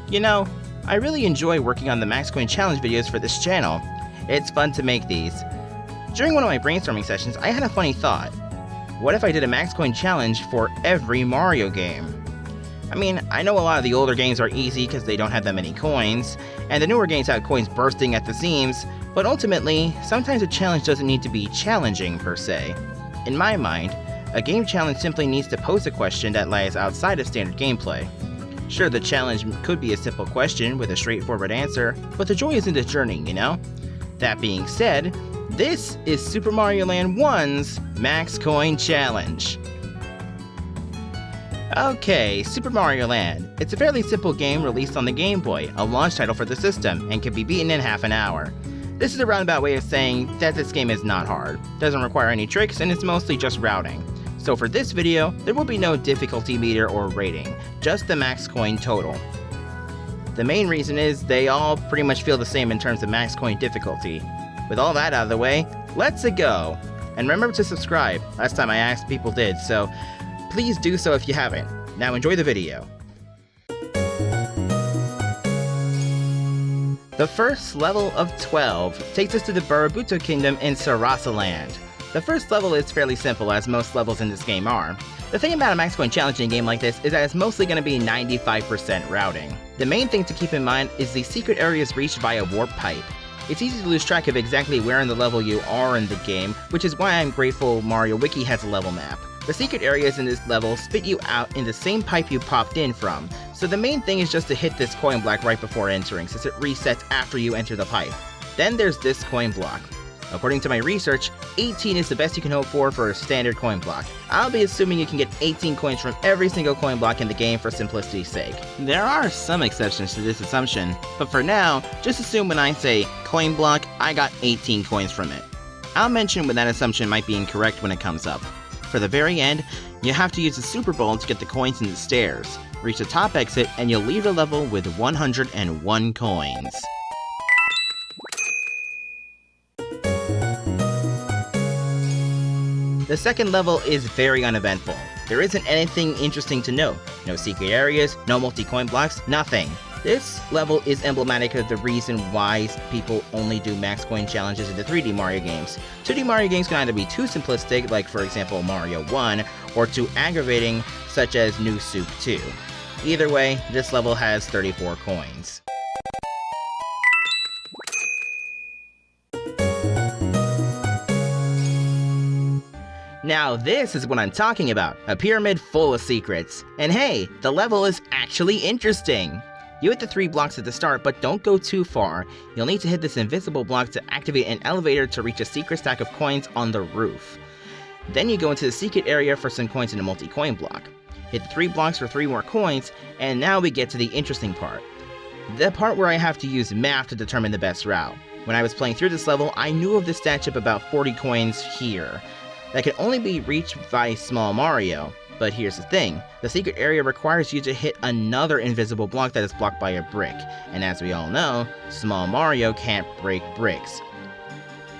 You know, I really enjoy working on the Max Coin Challenge videos for this channel. It's fun to make these. During one of my brainstorming sessions, I had a funny thought. What if I did a Max Coin Challenge for every Mario game? I mean, I know a lot of the older games are easy because they don't have that many coins, and the newer games have coins bursting at the seams, but ultimately, sometimes a challenge doesn't need to be challenging per se. In my mind, a game challenge simply needs to pose a question that lies outside of standard gameplay. Sure, the challenge could be a simple question with a straightforward answer, but the joy is in the journey, you know? That being said, this is Super Mario Land 1's Max Coin Challenge. Okay, Super Mario Land. It's a fairly simple game released on the Game Boy, a launch title for the system, and can be beaten in half an hour. This is a roundabout way of saying that this game is not hard, doesn't require any tricks, and it's mostly just routing. So for this video, there will be no difficulty meter or rating, just the max coin total. The main reason is they all pretty much feel the same in terms of max coin difficulty. With all that out of the way, let's go! And remember to subscribe, last time I asked people did, so please do so if you haven't. Now enjoy the video. The first level of 12 takes us to the Barabuto Kingdom in Sarasa Land. The first level is fairly simple, as most levels in this game are. The thing about a Max Coin Challenge in a game like this is that it's mostly going to be 95% routing. The main thing to keep in mind is the secret areas reached via warp pipe. It's easy to lose track of exactly where in the level you are in the game, which is why I'm grateful Mario Wiki has a level map. The secret areas in this level spit you out in the same pipe you popped in from, so the main thing is just to hit this coin block right before entering, since it resets after you enter the pipe. Then there's this coin block. According to my research, 18 is the best you can hope for a standard coin block. I'll be assuming you can get 18 coins from every single coin block in the game for simplicity's sake. There are some exceptions to this assumption, but for now, just assume when I say coin block, I got 18 coins from it. I'll mention when that assumption might be incorrect when it comes up. For the very end, you have to use the Super Bowl to get the coins in the stairs. Reach the top exit and you'll leave the level with 101 coins. The second level is very uneventful. There isn't anything interesting to note. No secret areas, no multi-coin blocks, nothing. This level is emblematic of the reason why people only do max coin challenges in the 3D Mario games. 2D Mario games can either be too simplistic, like for example Mario 1, or too aggravating, such as New Soup 2. Either way, this level has 34 coins. Now this is what I'm talking about, a pyramid full of secrets. And hey, the level is actually interesting! You hit the 3 blocks at the start, but don't go too far. You'll need to hit this invisible block to activate an elevator to reach a secret stack of coins on the roof. Then you go into the secret area for some coins in a multi-coin block. Hit the 3 blocks for 3 more coins, and now we get to the interesting part. The part where I have to use math to determine the best route. When I was playing through this level, I knew of the stash of about 40 coins here. That could only be reached by Small Mario. But here's the thing, the secret area requires you to hit another invisible block that is blocked by a brick, and as we all know, Small Mario can't break bricks.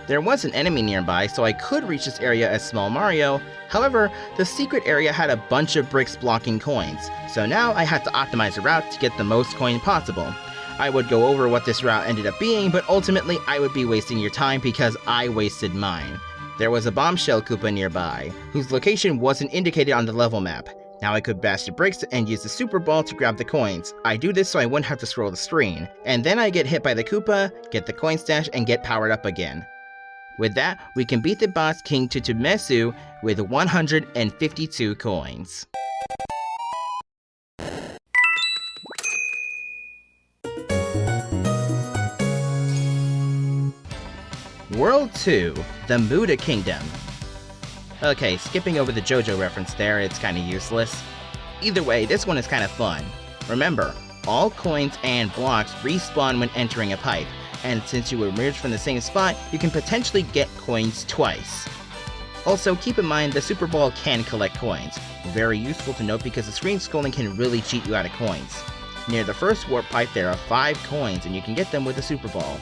There was an enemy nearby, so I could reach this area as Small Mario, however, the secret area had a bunch of bricks blocking coins, so now I had to optimize the route to get the most coin possible. I would go over what this route ended up being, but ultimately I would be wasting your time because I wasted mine. There was a bombshell Koopa nearby, whose location wasn't indicated on the level map. Now I could bash the bricks and use the Super Ball to grab the coins. I do this so I wouldn't have to scroll the screen. And then I get hit by the Koopa, get the coin stash, and get powered up again. With that, we can beat the boss King Tutumesu with 152 coins. World 2, the Muda Kingdom. Okay, skipping over the JoJo reference there, it's kinda useless. Either way, this one is kinda fun. Remember, all coins and blocks respawn when entering a pipe, and since you emerge from the same spot, you can potentially get coins twice. Also, keep in mind the Super Ball can collect coins. Very useful to note because the screen scrolling can really cheat you out of coins. Near the first warp pipe there are 5 coins and you can get them with the Super Ball.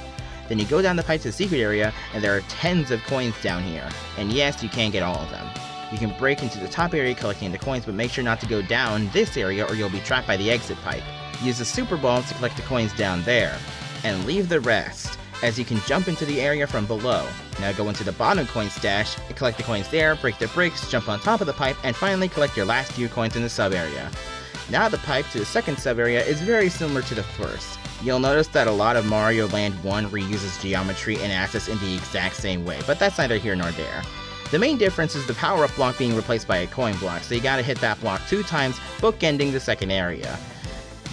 Then you go down the pipe to the secret area, and there are tens of coins down here. And yes, you can get all of them. You can break into the top area collecting the coins, but make sure not to go down this area or you'll be trapped by the exit pipe. use the Super Ball to collect the coins down there, and leave the rest, as you can jump into the area from below. Now go into the bottom coin stash, collect the coins there, break the bricks, jump on top of the pipe, and finally collect your last few coins in the sub area. Now the pipe to the second sub area is very similar to the first. You'll notice that a lot of Mario Land 1 reuses geometry and assets in the exact same way, but that's neither here nor there. The main difference is the power-up block being replaced by a coin block, so you gotta hit that block 2 times, bookending the second area.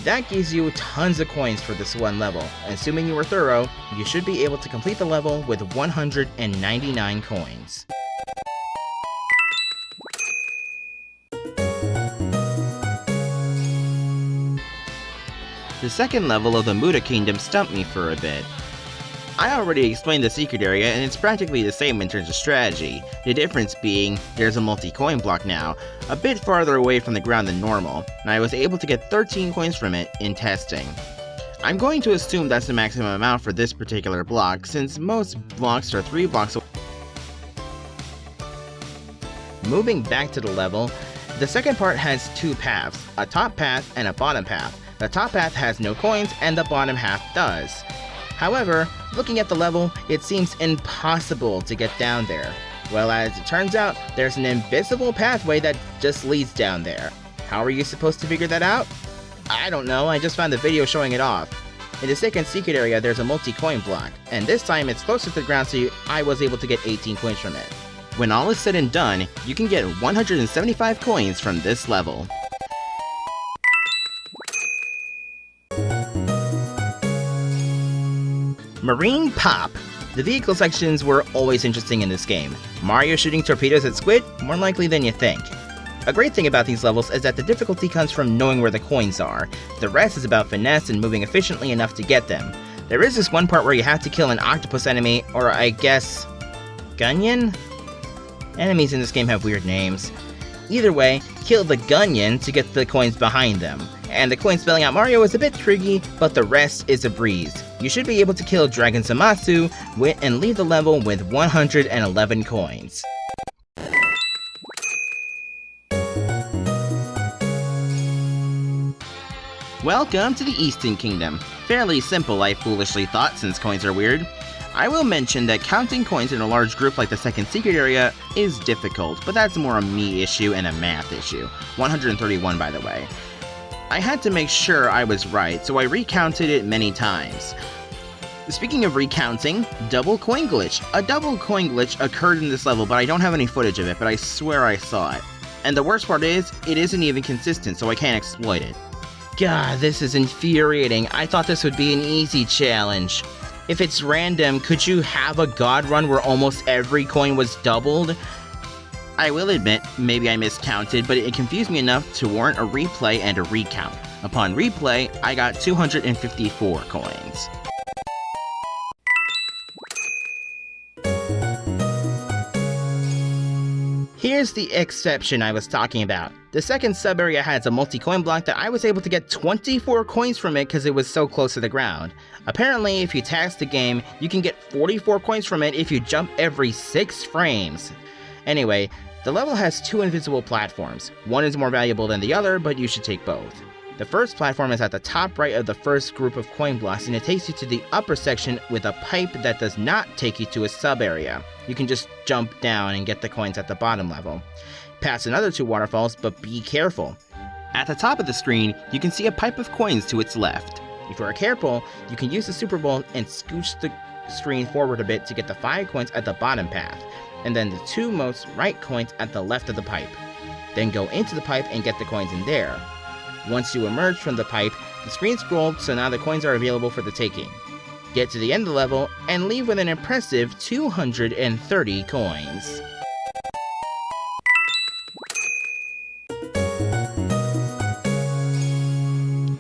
That gives you tons of coins for this one level, and assuming you were thorough, you should be able to complete the level with 199 coins. The second level of the Muda Kingdom stumped me for a bit. I already explained the secret area and it's practically the same in terms of strategy, the difference being there's a multi-coin block now, a bit farther away from the ground than normal, and I was able to get 13 coins from it in testing. I'm going to assume that's the maximum amount for this particular block, since most blocks are 3 blocks away. Moving back to the level, the second part has 2 paths, a top path and a bottom path. The top path has no coins and the bottom half does. However, looking at the level, it seems impossible to get down there. Well, as it turns out, there's an invisible pathway that just leads down there. How are you supposed to figure that out? I don't know, I just found the video showing it off. In the second secret area, there's a multi-coin block, and this time it's closer to the ground, so I was able to get 18 coins from it. When all is said and done, you can get 175 coins from this level. Marine Pop. The vehicle sections were always interesting in this game. Mario shooting torpedoes at Squid? More likely than you think. A great thing about these levels is that the difficulty comes from knowing where the coins are. The rest is about finesse and moving efficiently enough to get them. There is this one part where you have to kill an octopus enemy, or I guess, Gunyan? Enemies in this game have weird names. Either way, kill the Gunyan to get the coins behind them. And the coin spelling out Mario is a bit tricky, but the rest is a breeze. You should be able to kill Dragon Zamasu and leave the level with 111 coins. Welcome to the Eastern Kingdom. Fairly simple, I foolishly thought, since coins are weird. I will mention that counting coins in a large group like the second secret area is difficult, but that's more a me issue and a math issue. 131 by the way. I had to make sure I was right, so I recounted it many times. Speaking of recounting, double coin glitch. A double coin glitch occurred in this level, but I don't have any footage of it, but I swear I saw it. And the worst part is, it isn't even consistent, so I can't exploit it. God, this is infuriating. I thought this would be an easy challenge. If it's random, could you have a god run where almost every coin was doubled? I will admit, maybe I miscounted, but it confused me enough to warrant a replay and a recount. Upon replay, I got 254 coins. Here's the exception I was talking about. The second sub-area has a multi-coin block that I was able to get 24 coins from it because it was so close to the ground. Apparently, if you task the game, you can get 44 coins from it if you jump every 6 frames. Anyway, the level has 2 invisible platforms. One is more valuable than the other, but you should take both. The first platform is at the top right of the first group of coin blocks, and it takes you to the upper section with a pipe that does not take you to a sub-area. You can just jump down and get the coins at the bottom level. Pass another 2 waterfalls, but be careful. At the top of the screen, you can see a pipe of coins to its left. If you are careful, you can use the Super Bowl and scooch the screen forward a bit to get the 5 coins at the bottom path, and then the 2 most right coins at the left of the pipe. Then go into the pipe and get the coins in there. Once you emerge from the pipe, the screen scrolled, so now the coins are available for the taking. Get to the end of the level, and leave with an impressive 230 coins.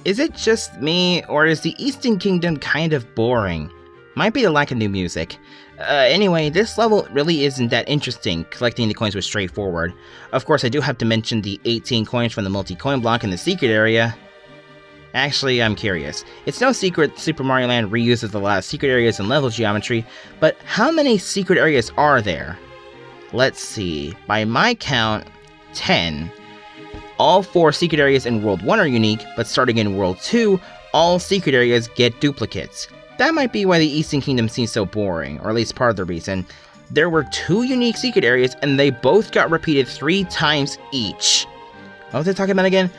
Is it just me, or is the Eastern Kingdom kind of boring? Might be the lack of new music. Anyway, this level really isn't that interesting. Collecting the coins was straightforward. Of course, I do have to mention the 18 coins from the multi-coin block in the secret area. Actually, I'm curious. It's no secret Super Mario Land reuses a lot of secret areas and level geometry, but how many secret areas are there? Let's see. By my count, 10. all 4 secret areas in World 1 are unique, but starting in World 2, all secret areas get duplicates. That might be why the Eastern Kingdom seems so boring, or at least part of the reason. There were 2 unique secret areas and they both got repeated 3 times each. What was I talking about again?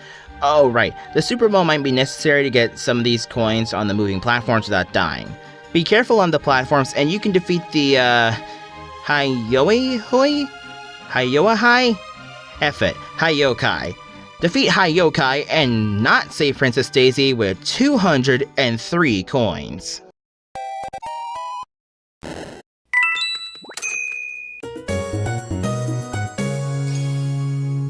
Oh right, the Super Bowl might be necessary to get some of these coins on the moving platforms without dying. Be careful on the platforms and you can defeat the Hyoahai? F it, Hyokai. Defeat Hyokai and not save Princess Daisy with 203 coins.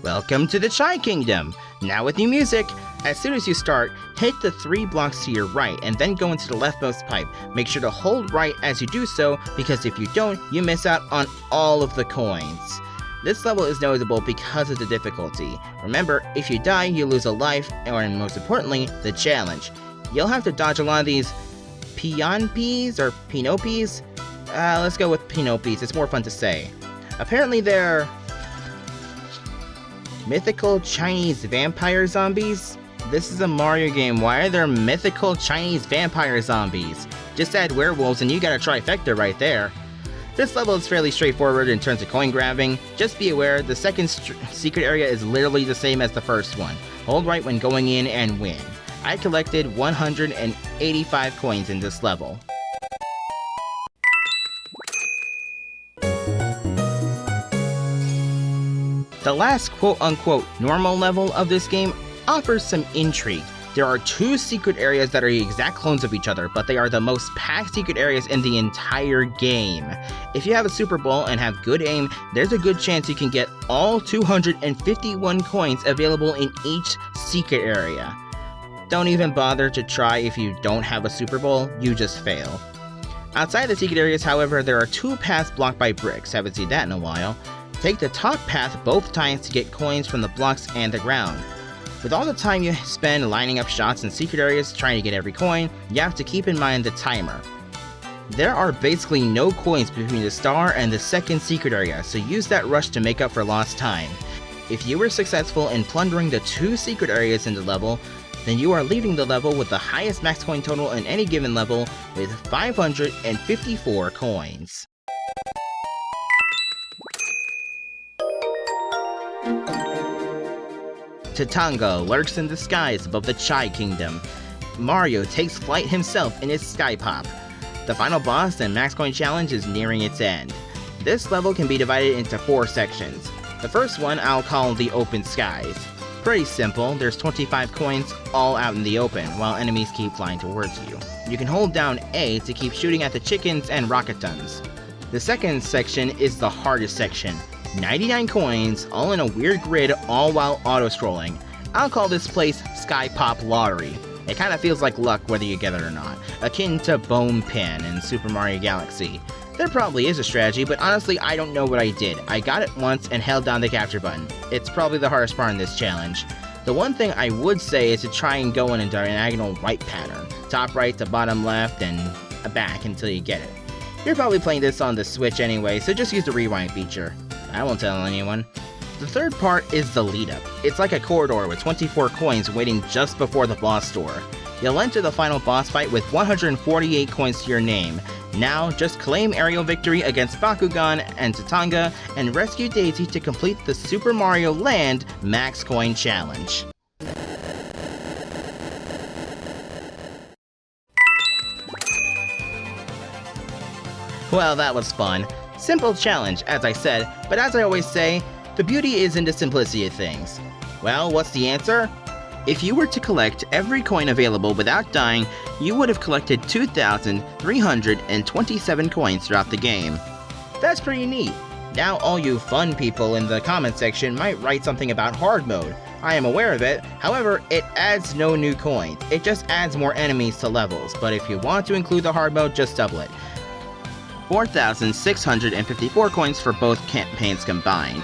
Welcome to the Chai Kingdom! Now with new music. As soon as you start, hit the 3 blocks to your right and then go into the leftmost pipe. Make sure to hold right as you do so, because if you don't, you miss out on all of the coins. This level is notable because of the difficulty. Remember, if you die, you lose a life, and most importantly, the challenge. You'll have to dodge a lot of these Pinopes or Pinopes? Let's go with Pinopes, it's more fun to say. Apparently they're mythical Chinese vampire zombies? This is a Mario game, why are there mythical Chinese vampire zombies? Just add werewolves and you got a trifecta right there. This level is fairly straightforward in terms of coin grabbing. Just be aware, the second secret area is literally the same as the first one. Hold right when going in and win. I collected 185 coins in this level. The last quote-unquote normal level of this game offers some intrigue. There are 2 secret areas that are the exact clones of each other, but they are the most packed secret areas in the entire game. If you have a Super Bowl and have good aim, there's a good chance you can get all 251 coins available in each secret area. Don't even bother to try if you don't have a Super Bowl, you just fail. Outside the secret areas, however, there are 2 paths blocked by bricks, haven't seen that in a while. Take the top path both times to get coins from the blocks and the ground. With all the time you spend lining up shots in secret areas trying to get every coin, you have to keep in mind the timer. There are basically no coins between the star and the second secret area, so use that rush to make up for lost time. If you were successful in plundering the 2 secret areas in the level, then you are leaving the level with the highest max coin total in any given level with 554 coins. Tatanga lurks in the skies above the Chai Kingdom. Mario takes flight himself in his Sky Pop. The final boss and max coin challenge is nearing its end. This level can be divided into 4 sections. The first one I'll call the Open Skies. Pretty simple, there's 25 coins all out in the open, while enemies keep flying towards you. You can hold down A to keep shooting at the chickens and rocketons. The second section is the hardest section. 99 coins, all in a weird grid, all while auto-scrolling. I'll call this place Sky Pop Lottery. It kinda feels like luck whether you get it or not, akin to Bone Pin in Super Mario Galaxy. There probably is a strategy, but honestly I don't know what I did. I got it once and held down the capture button. It's probably the hardest part in this challenge. The one thing I would say is to try and go in a diagonal right pattern. Top right to bottom left and back until you get it. You're probably playing this on the Switch anyway, so just use the rewind feature. I won't tell anyone. The third part is the lead up. It's like a corridor with 24 coins waiting just before the boss door. You'll enter the final boss fight with 148 coins to your name. Now, just claim aerial victory against Bakugan and Tatanga and rescue Daisy to complete the Super Mario Land Max Coin Challenge. Well, that was fun. Simple challenge, as I said, but as I always say, the beauty is in the simplicity of things. Well, what's the answer? If you were to collect every coin available without dying, you would have collected 2,327 coins throughout the game. That's pretty neat. Now all you fun people in the comment section might write something about hard mode. I am aware of it, however, it adds no new coins. It just adds more enemies to levels, but if you want to include the hard mode, just double it. 4,654 coins for both campaigns combined.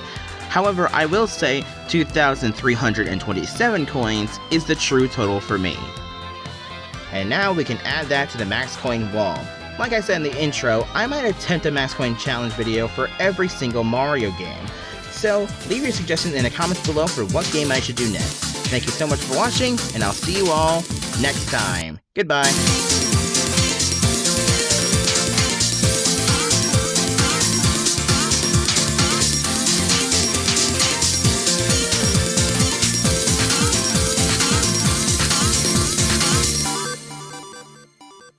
However, I will say 2,327 coins is the true total for me. And now we can add that to the max coin wall. Like I said in the intro, I might attempt a max coin challenge video for every single Mario game. So leave your suggestions in the comments below for what game I should do next. Thank you so much for watching, and I'll see you all next time. Goodbye.